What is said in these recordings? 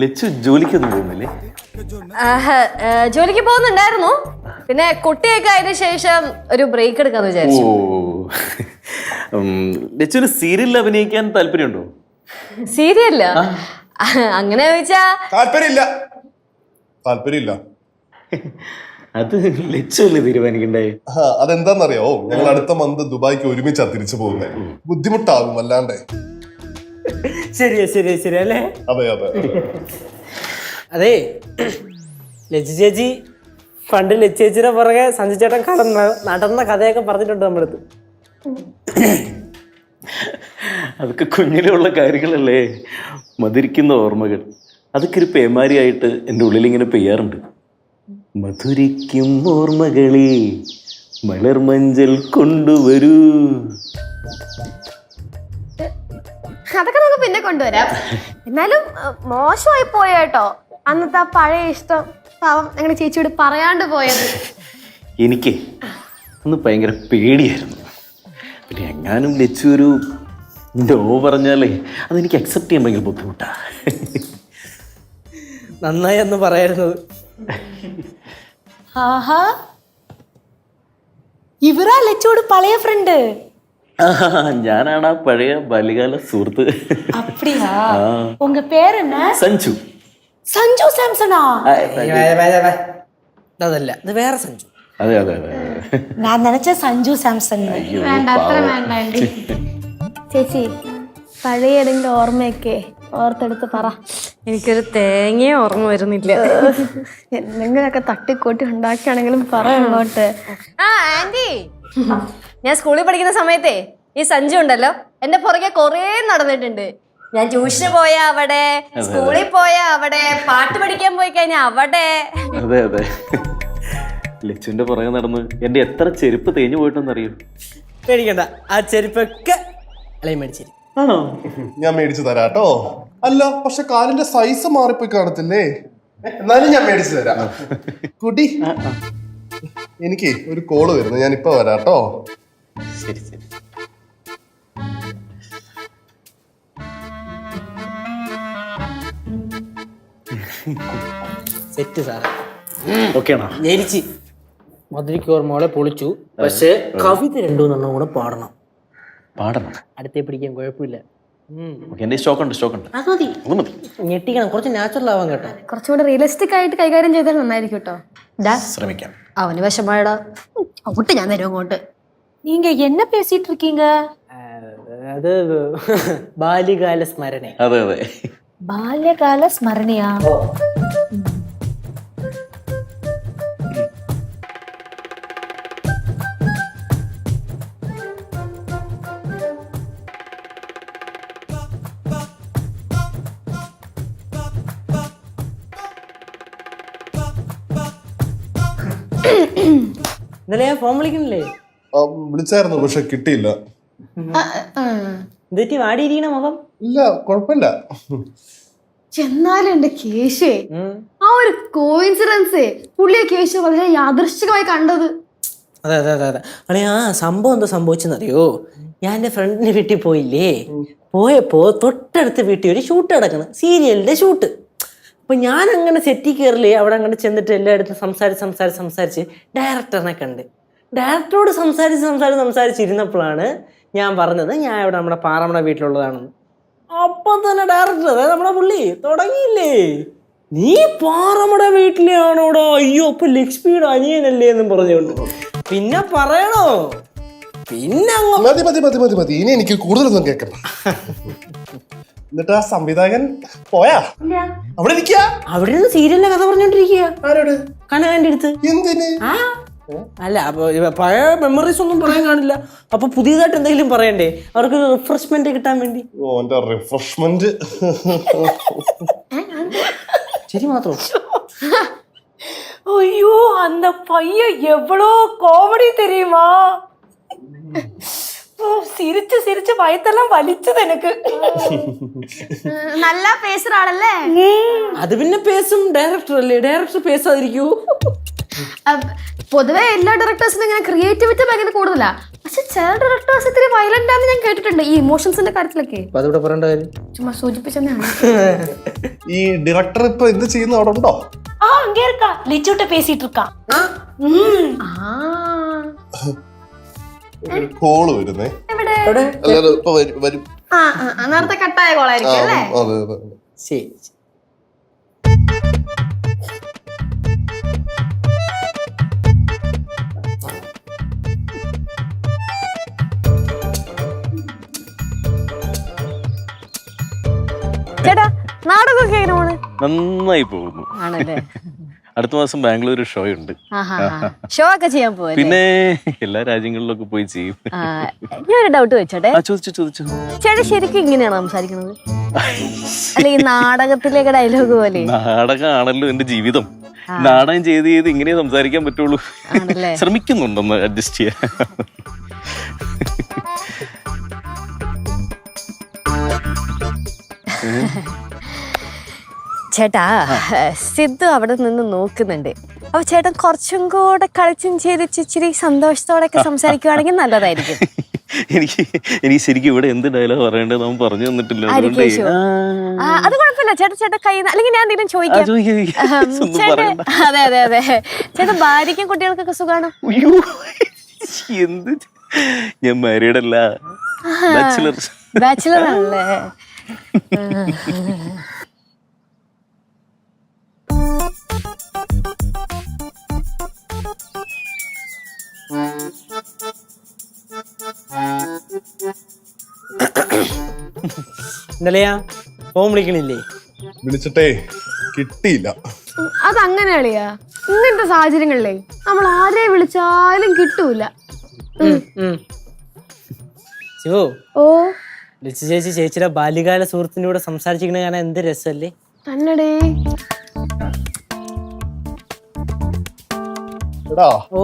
ലച്ചു ജോലിക്കൊന്നും പോകുന്നില്ലേ? ജോലിക്ക് പോകുന്നുണ്ടായിരുന്നു, പിന്നെ കുട്ടിയൊക്കെ ആയതിനു ശേഷം ഒരു ബ്രേക്ക് എടുക്കാന്ന് വിചാരിച്ചു. ലച്ചുവിന് സീരിയലിൽ അഭിനയിക്കാൻ താല്പര്യമുണ്ടോ? സീരിയല്ല അങ്ങനെ ചോദിച്ചാ താല്പര്യമില്ല. അത് ലച്ചു അല്ലേ തീരുമാനിക്കണ്ടേ? അതെന്താന്നറിയോ, ഞങ്ങൾ അടുത്ത മന്ത് ദുബായിക്ക് ഒരുമിച്ചാ തിരിച്ചു പോകുന്നത്. ബുദ്ധിമുട്ടാകും അല്ലാണ്ടേ. ശരിയാ അല്ലേ? അതെ അതെ, ലച്ചു ചേച്ചി പണ്ട് ലച്ചു ചേച്ചിയുടെ പുറകെ സഞ്ജു ചേട്ടൻ നടന്ന കഥയൊക്കെ പറഞ്ഞിട്ടുണ്ട് നമ്മളടുത്ത്. അതൊക്കെ കുഞ്ഞിലുള്ള കാര്യങ്ങളല്ലേ, മധുരിക്കുന്ന ഓർമ്മകൾ. അതൊക്കെ ഒരു പേമാരിയായിട്ട് എൻ്റെ ഉള്ളിലിങ്ങനെ പെയ്യാറുണ്ട്. മധുരിക്കും ഓർമ്മകളെ മലർമഞ്ചൽ കൊണ്ടുവരൂ. അതൊക്കെ നമുക്ക് പിന്നെ കൊണ്ടുവരാം. എന്നാലും മോശമായി പോയേട്ടോ അന്നത്തെ ആ പഴയ ഇഷ്ടം. പാവം ഞങ്ങളുടെ ചേച്ചിയോട് പറയാണ്ട് പോയത്. എനിക്ക് അന്ന് ഭയങ്കര പേടിയായിരുന്നു. പിന്നെ എങ്ങാനും ലച്ചു ഒരു നോ പറഞ്ഞാലേ അതെനിക്ക് അക്സെപ്റ്റ് ചെയ്യാൻ ഭയങ്കര ബുദ്ധിമുട്ടാ. നന്നായി എന്ന് പറയായിരുന്നത്. ആഹാ, ഇവരാ ലച്ചോട് പഴയ ഫ്രണ്ട്. ഞാനാണ് ആ പഴയ ബാല്യകാല സുഹൃത്ത്. அப்படியா? உங்க பேர் என்ன? സഞ്ജു. സഞ്ജു സാംസണാ? അതല്ല, ഇത് വേറെ സഞ്ജു. അതെ ഞാൻ നിனைச்ச സഞ്ജു സാംസൺ. വേണ്ട, അത്ര വേണ്ട. ചേച്ചി പഴയ ഏതെങ്കിലും ഓർമ്മയൊക്കെ ഓർത്തെടുത്ത് പറ. എനിക്കൊരു തേങ്ങയെ ഓർമ്മ വരുന്നില്ല. എന്തെങ്കിലുമൊക്കെ തട്ടിക്കൂട്ടി ഉണ്ടാക്കുകയാണെങ്കിലും പറയണോട്ട്. ആ ആന്റി, ഞാൻ സ്കൂളിൽ പഠിക്കുന്ന സമയത്തേ ഈ സഞ്ജു ഉണ്ടല്ലോ എന്റെ പുറകെ കൊറേ നടന്നിട്ടുണ്ട്. ഞാൻ ട്യൂഷന് പോയാ അവിടെ, സ്കൂളിൽ പോയാ അവിടെ, പാട്ട് പഠിക്കാൻ പോയി കഴിഞ്ഞാ അവിടെ. അതെ ലച്ചുവിന്റെ പുറകെ നടന്ന് എന്റെ എത്ര ചെരുപ്പ് തേഞ്ഞു പോയിട്ടെന്നറിയോ? പേടിക്കണ്ട, ആ ചെരുപ്പൊക്കെ അലയും മേടിച്ചിരി. ആണോ? ഞാൻ മേടിച്ചു തരാട്ടോ. അല്ല, പക്ഷെ കാലിന്റെ സൈസ് മാറിപ്പോയി കാണത്തില്ലേ? എന്നാലും ഞാൻ മേടിച്ചു തരാം. കുട്ടി, എനിക്ക് ഒരു കോള് വരുന്നു, ഞാൻ ഇപ്പൊ വരാട്ടോ. ശരി. സെറ്റ് സാറേ. ഓക്കെയാണോ? ജയിലിച്ച് മധുരിക്ക് ഓർമ്മോളെ പൊളിച്ചു. പക്ഷെ കവിത 2-3 കൂടെ പാടണം. അടുത്തേ പിടിക്കാൻ കുഴപ്പമില്ല. എന്റെ സ്റ്റോക്കുണ്ട്. അത് മതി, ഞെട്ടിക്കണം. കുറച്ച് നാച്ചുറൽ ആവാൻ കേട്ടോ. കുറച്ചുകൂടെ റിയലിസ്റ്റിക് ആയിട്ട് കൈകാര്യം ചെയ്താൽ നന്നായിരിക്കും കേട്ടോ. ശ്രമിക്കാം. അവന് വിഷമായടാ. അങ്ങോട്ട് ഞാൻ തരും അങ്ങോട്ട്. நீங்க என்ன பேசிட்டு இருக்கீங்க? അത് ബാല്യകാല സ്മരണ. അതെ ബാല്യകാല സ്മരണയാ? ഇന്നലെ ഞാൻ ഫോൺ വിളിക്കണില്ലേ? വിളിച്ചായിരുന്നു, പക്ഷെ കിട്ടിയില്ല. എന്നിട്ട് വാടിയിരിക്കണ മുഖം? ഇല്ല, കുഴപ്പമില്ല. എന്നാലും എന്റെ കേശേ, ആ ഒരു കോയിൻസിഡൻസ് പുള്ളിയെ കേശു വളരെ യാദൃശ്ചികമായി കണ്ടത്. അതെ അളെ, ആ സംഭവം എന്താ സംഭവിച്ചെന്നറിയോ? ഞാൻ എൻ്റെ ഫ്രണ്ടിന്റെ വീട്ടിൽ പോയില്ലേ, പോയപ്പോ തൊട്ടടുത്ത വീട്ടിൽ ഒരു ഷൂട്ട് നടക്കണം, സീരിയലിന്റെ ഷൂട്ട്. അപ്പൊ ഞാൻ അങ്ങനെ സെറ്റിൽ കയറില്ലേ, അവിടെ അങ്ങനെ ചെന്നിട്ട് എല്ലായിടത്തും സംസാരിച്ച് ഡയറക്ടറിനെ കണ്ട്. ഡയറക്ടറോട് സംസാരിച്ചിരുന്നപ്പോഴാണ് ഞാൻ പറഞ്ഞത് ഞാൻ ഇവിടെ നമ്മുടെ പാറമട വീട്ടിലുള്ളതാണെന്ന്. അപ്പൊ തന്നെ ഡയറക്ടർ, അതായത് നമ്മുടെ പുള്ളി തുടങ്ങിയില്ലേ, നീ പാറമട വീട്ടിലാണോടോ, അയ്യോ അപ്പൊ ലക്ഷ്മിയുടെ അനിയനല്ലേ എന്നും പറഞ്ഞുകൊണ്ട്. പിന്നെ പറയണോ, പിന്നെ മതി. ഇനി എനിക്ക് കൂടുതലൊന്നും കേൾക്കണ്ട. എന്നിട്ട് ആ സംവിധായകൻ പോയാ? അവിടെ ഇരിക്കുക. അവിടെ നിന്ന് സീരിയലിന്റെ കഥ പറഞ്ഞോണ്ടിരിക്കുക. ആരോട്? കനകന്റെ അടുത്ത്. എന്തിന്? അല്ല, അപ്പൊ പഴയ മെമ്മറീസ് ഒന്നും പറയാൻ കാണില്ല. അപ്പൊ പുതിയതായിട്ട് എന്തെങ്കിലും പറയണ്ടേ, അവർക്ക് റിഫ്രഷ്മെന്റ് കിട്ടാൻ വേണ്ടി. ഓന്റെ റിഫ്രഷ്മെന്റ് ശരി മാത്രം. ஐயோ, அந்த பையன் எவ்வளோ காமெடி தெரியுமா? சிரிச்சு வயத்தெல்லாம் വലിച്ചത് எனக்கு. നല്ല പേസുറാണല്ലേ? അത് പിന്നെ പേസും, ഡയറക്ടർ അല്ലേ, ഡയറക്ടർ പേസാതിരിക്കൂ. പൊതുവെ എല്ലാ ഡയറക്ടേഴ്സിനും ഇങ്ങനെ ക്രിയേറ്റിവിറ്റി ഭയങ്കര കൂടുതലാ. പക്ഷെ ചില ഡയറക്ടേഴ്സ് ഇത്തിരി വയലന്റ് ആണെന്ന് ഞാൻ കേട്ടിട്ടുണ്ട് ഈ ഇമോഷൻസിന്റെ കാര്യത്തിലൊക്കെ. അതിവിടെ പറയേണ്ട കാര്യം ചുമ്മാ സൂചിപ്പിച്ചെന്നാണ്. ഈ ഡയറക്ടർ ഇപ്പൊ എന്ത് ചെയ്യുന്നു, അവിടെ ഉണ്ടോ? அங்கே இருக்கா லிச்சுட்ட பேசிட்டு இருக்கா. ഒരു കോള് വരുന്നേ. എവിടെ? അല്ലാതെ ഇപ്പൊ വരും. നേരത്തെ കട്ടായ കോളായിരിക്കും അല്ലേ? അതെ അതെ. ശരി. ചേട്ടാ നാടകമൊക്കെ എങ്ങനെ പോണ്? നന്നായി പോകുന്നു. ആണല്ലേ? അടുത്ത മാസം ബാംഗ്ലൂർ ഷോ ഉണ്ട്. ഷോ ഒക്കെ ചെയ്യാൻ പോവാ? പിന്നെ എല്ലാ രാജ്യങ്ങളിലൊക്കെ പോയി ചെയ്യും. ഞാനൊരു ഡൗട്ട് വെച്ചോട്ടെ. ചോദിച്ചു. ചേട്ടാ ശരിക്കും ഇങ്ങനെയാണോ സംസാരിക്കുന്നത്? അല്ല ഈ നാടകത്തിലേക്ക് ഡയലോഗ് പോലെ? നാടകമാണല്ലോ എന്റെ ജീവിതം. നാടകം ചെയ്ത് ഇങ്ങനെ സംസാരിക്കാൻ പറ്റുള്ളൂ. ശ്രമിക്കുന്നുണ്ടെന്ന് അഡ്ജസ്റ്റ് ചെയ്യാൻ. ചേട്ടാ സിദ്ധു അവിടെ നിന്ന് നോക്കുന്നുണ്ട്. അപ്പൊ ചേട്ടൻ കുറച്ചും കൂടെ കളിച്ചും ചെയ്തിച്ച് ഇച്ചിരി സന്തോഷത്തോടെ ഒക്കെ സംസാരിക്കുവാണെങ്കിൽ നല്ലതായിരിക്കും. എനിക്ക് ശരിക്കും ഇവിടെ എന്ത് ഡയലോഗ് പറയേണ്ടത് നമ്മൾ പറഞ്ഞു തന്നിട്ടില്ല. അത് കുഴപ്പമില്ല ചേട്ടാ കൈ, അല്ലെങ്കിൽ ഞാൻ എന്തെങ്കിലും ചോദിക്കാം. അതെ അതെ അതെ ചേട്ടാ ഭാര്യയ്ക്കും കുട്ടികൾക്കൊക്കെ സുഖാണോ? എന്ത്, ഞാൻ മാരീഡ് അല്ല, ബാച്ചിലർ ആണല്ലേ? ഇന്നലെയാ ഫോൺ വിളിക്കണില്ലേ? വിളിച്ചിട്ടേ കിട്ടിയില്ല. അതങ്ങനെയാളിയാ, ഇങ്ങനത്തെ സാഹചര്യങ്ങളിലേ നമ്മൾ ആരെ വിളിച്ചാലും കിട്ടൂല. ശിവു, ഓ ലിച്ചു ചേച്ചി ചേച്ചിയുടെ ബാല്യകാല സുഹൃത്തിൻ്റെ കൂടെ സംസാരിച്ചിരിക്കണ കാണാൻ എന്ത് രസമല്ലേ? തന്നെടേ. എടാ ഓ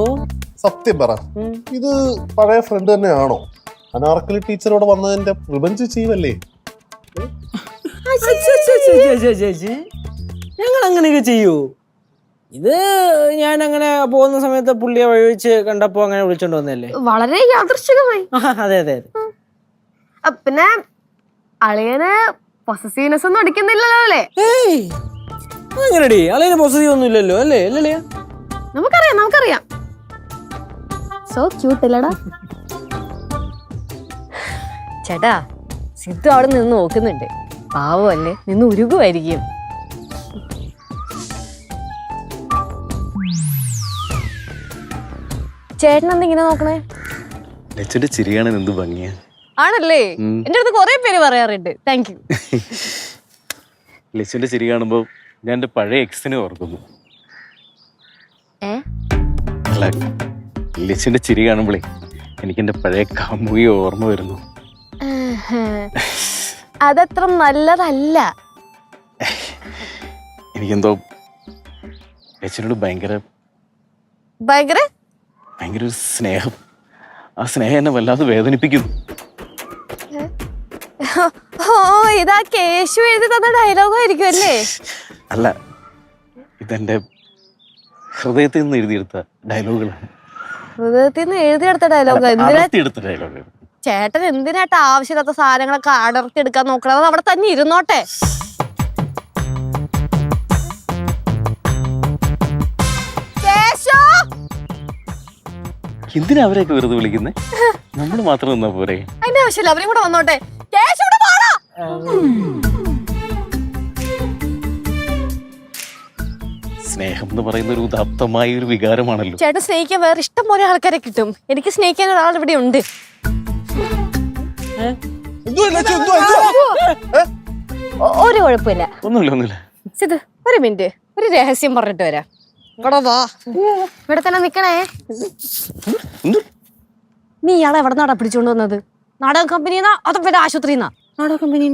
സത്യം പറ, ഇത് പഴയ ഫ്രണ്ട് തന്നെയാണോ? അനാർക്കലി ടീച്ചറോട് വന്നതിന്റെ റിവഞ്ച് ചെയ്യുമല്ലേ? ഞങ്ങൾ അങ്ങനെയൊക്കെ ചെയ്യൂ? ഇത് ഞാൻ അങ്ങനെ പോകുന്ന സമയത്ത് പുള്ളിയെ വഴിവെച്ച് കണ്ടപ്പോ അങ്ങനെ വിളിച്ചോണ്ട് വന്നല്ലേ? വളരെ യാദൃശ്ചികമായി. അതെ അതെ അതെ. പിന്നെ അളിയന് പൊസസീവ്നെസ് ഒന്നും അടിക്കുന്നില്ലല്ലോ അല്ലേ? ഏയ് അങ്ങനെടി, അളിയന് പോസിറ്റീവ് ഒന്നും ഇല്ലല്ലോ അല്ലേ? അല്ലേ നമുക്കറിയാം. സോ ക്യൂട്ട് അല്ലടാ? ചേട്ടാ സിദ്ധു അവിടെ നിന്ന് നോക്കുന്നുണ്ട്. പാവല്ലേ, നിന്ന് ഉരുകുമായിരിക്കും. ചേട്ടൻ എന്താ ഇങ്ങനെ നോക്കണേ? ലച്ചുന്റെ ചിരിയാണ് എന്ത് ഭംഗിയാ. ആണല്ലേ? എന്റെ അടുത്ത് കുറെ പേര് പറയാറുണ്ട്. Thank you. ലച്ചുന്റെ ചിരി കാണുമ്പോ ഞാൻ എന്റെ പഴയ എക്സിനെ ഓർക്കുന്നു. അല്ല, ലച്ചുന്റെ ചിരി കാണുമ്പോഴേ എനിക്ക് എന്റെ പഴയ കാമുകിയെ ഓർമ്മ വരുന്നു. അതത്ര നല്ലതല്ല. എനിക്കെന്തോ ലച്ചുനോട് ഭയങ്കര ഒരു സ്നേഹം. ആ സ്നേഹം എന്നെ വല്ലാതെ വേദനിപ്പിക്കുന്നു. ഓ ഇതാ കേശു എഴുതി തന്ന ഡയലോഗ് ആയിരിക്കും അല്ലേ? അല്ല, ഇതെന്റെ ഹൃദയത്തിൽ നിന്ന് എഴുതിയെടുത്ത ഡയലോഗുകളാണ്. ഹൃദയത്തിൽ നിന്ന് എഴുതിയെടുത്ത ഡയലോഗ്? അടർത്തിയെടുത്ത ഡയലോഗ്. ചേട്ടൻ എന്തിനായിട്ട് ആവശ്യമില്ലാത്ത സാധനങ്ങളൊക്കെ അടർത്തി എടുക്കാൻ നോക്കണത്? അത് അവിടെ തന്നെ ഇരുന്നോട്ടെ. എന്തിനാ അവരെയൊക്കെ വെറുതെ വിളിക്കുന്നേ? നമ്മൾ മാത്രം നിന്നാ പോരെ? അതിന്റെ ആവശ്യമില്ല, അവരും കൂടെ വന്നോട്ടെ. സ്നേഹം എന്ന് പറയുന്ന ഒരു ഉദാത്തമായ ഒരു വികാരമാണല്ലോ. ചേട്ടൻ സ്നേഹിക്കാൻ വേറെ ഇഷ്ടം പോലെ ആൾക്കാരെ കിട്ടും. എനിക്ക് സ്നേഹിക്കാൻ ഒരാൾ ഇവിടെ ഉണ്ട്. ഒരു കുഴപ്പമില്ല. ഒന്നുമില്ല. സിദ്ധു ഒരു മിനിറ്റ്, ഒരു രഹസ്യം പറഞ്ഞിട്ട് വരാം. ഇവിടെ തന്നെ നിക്കണേ. നീ ഇയാളെ എവിടെ നാടാ പിടിച്ചോണ്ട് വന്നത്? നാടക കമ്പനിന്നാ അതോ പിന്നെ ആശുപത്രിന്നാ? നാടക കമ്പനി.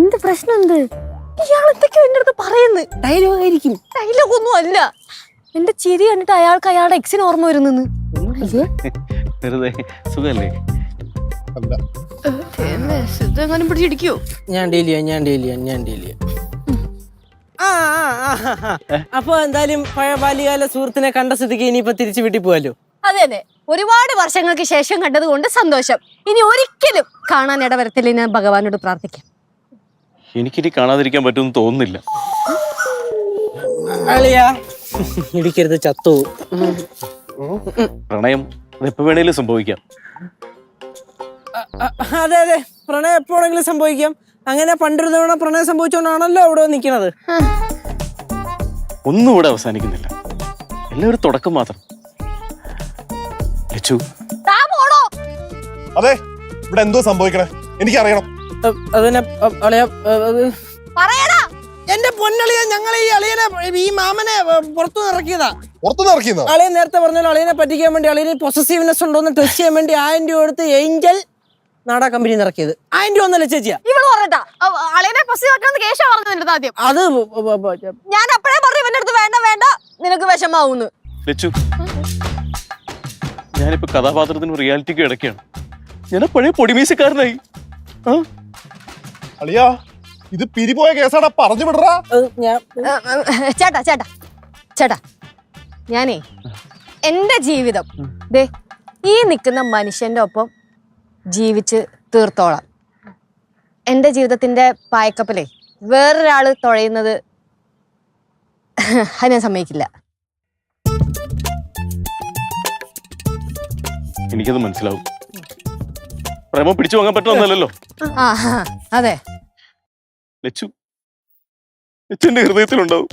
എന്ത് പ്രശ്നം? എന്ത് ഇയാളെന്തൊക്കെയോ എന്റെ അടുത്ത് പറയുന്നു? ഡയലോഗ് ആയിരിക്കും. ഡയലോഗ് ഒന്നും അല്ല. എന്റെ ചിരി കണ്ടിട്ട് അയാൾക്ക് അയാളുടെ എക്സിന് ഓർമ്മ വരുന്നെന്ന്. സുഖല്ലേ? സിദ്ധു എങ്ങാനും പിടിച്ചിടിക്കോ? ഞാൻ ഡീൽ ചെയ്യാം. അപ്പൊ എന്തായാലും പഴയ ബാല്യകാല സുഹൃത്തിനെ കണ്ട സ്ഥിതിക്ക് ഇനിയിപ്പോ തിരിച്ചു വീട്ടിൽ പോവാലോ. അതെ അതെ, ഒരുപാട് വർഷങ്ങൾക്ക് ശേഷം കണ്ടത് കൊണ്ട് സന്തോഷം. ഇനി ഒരിക്കലും കാണാൻ ഇടവരത്തില്ല, ഞാൻ ഭഗവാനോട് പ്രാർത്ഥിക്കാം. എനിക്കിനി കാണാതിരിക്കാൻ പറ്റുമെന്ന് തോന്നുന്നില്ല. അളിയാ ഇടിക്കരുത്, ചത്തു. പ്രണയം അതെപ്പോ വേണേലും സംഭവിക്കാം. അതെ അതെ, പ്രണയം എപ്പോഴെങ്കിലും സംഭവിക്കാം. അങ്ങനെ പണ്ടൊരു തവണ പ്രണയം സംഭവിച്ചുകൊണ്ടാണല്ലോ അവിടെ നിൽക്കുന്നത്. ഒന്നും ഇവിടെ അവസാനിക്കുന്നില്ല, എല്ലാം ഒരു തുടക്കം മാത്രം. ലച്ചു, അതെ, ഇവിടെ എന്തോ സംഭവിക്കണേ എനിക്കറിയണം. അതിനെ അളിയാ, പറയടാ. എന്റെ പൊന്നളിയ, ഞങ്ങൾ ഈ അളിയനെ ഈ മാമനെ പുറത്തു ഇറക്കിയതാ. പുറത്തുനിന്ന് ഇറക്കിയെന്നോ? അളിയൻ നേരത്തെ പറഞ്ഞാൽ അളിയനെ പറ്റിക്കാൻ വേണ്ടി, അളിയന് പൊസസീവ്നെസ് ഉണ്ടോ എന്ന് ടെസ്റ്റ് ചെയ്യാൻ വേണ്ടി 1000 രൂപ എടുത്ത് ഏഞ്ചൽ നാടാ കമ്പനി ഇറക്കിയത്. 1000 രൂപ ഒന്നല്ല ചേച്ചിയാ. ഇവള് പറഞ്ഞിട്ടാ അളിയനെ പ്രസ് ആക്കണമെന്ന് കേശവ പറഞ്ഞു എന്റെ ആദ്യം. അത് ഞാൻ അപ്പഴേ പറഞ്ഞു ഇവന്റെ അടുത്ത് വേണ്ട വേണ്ട, നിനക്ക് വിഷമാവുന്നു. ലച്ചു, ഞാനിപ്പോ കഥാപാത്രത്തിനും റിയാലിറ്റിക്കും ഇടയ്ക്കാണ്. ഞാൻ പഴയ പൊടിമീശക്കാരനായി. അളിയാ, ഇത് പിരിപോയ കേസാടാ, പറഞ്ഞു വിടറാ. ഞാൻ ചേട്ടാ ചേട്ടാ ചേട്ടാ, ഞാനേ എന്റെ ജീവിതം ദേ ഈ നിൽക്കുന്ന മനുഷ്യന്റെ ഒപ്പം ജീവിച്ച് തീർത്തോളാം. എന്റെ ജീവിതത്തിന്റെ പായക്കപ്പലേ വേറൊരാള് തുഴയുന്നത് അത് ഞാൻ സമ്മതിക്കില്ല. എനിക്കത് മനസ്സിലാവും. പ്രേമം പിടിച്ചു വാങ്ങാൻ പറ്റുമെന്നല്ലോ. ആ അതെ, ലച്ചു ലച്ചുന്റെ ഹൃദയത്തിലുണ്ടാവും.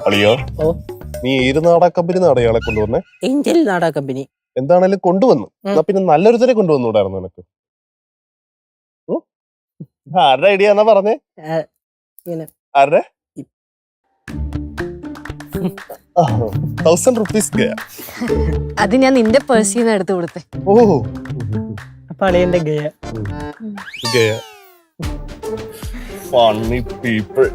അളിയോ, നീ ഏത് നാടാ കമ്പനി നാടാ ഇയാളെ കൊണ്ടുവന്നേ? ഏഞ്ചൽ നാടാ കമ്പനി. എന്താണേലും കൊണ്ടുവന്നു. എന്നാ പിന്നെ നല്ലൊരുത്തരെ കൊണ്ടുവന്നൂടായിരുന്നു നിനക്ക്. ആരുടെ ഐഡിയ എന്നാ പറഞ്ഞേ? ആരുടെ? 1000 റുപ്പീസ്. അത് ഞാൻ നിന്റെ പേഴ്സിന്ന് എടുത്തു കൊടുത്തേ. ഓ, അപ്പൊ അളിയന്റെ ഗയ. Funny people.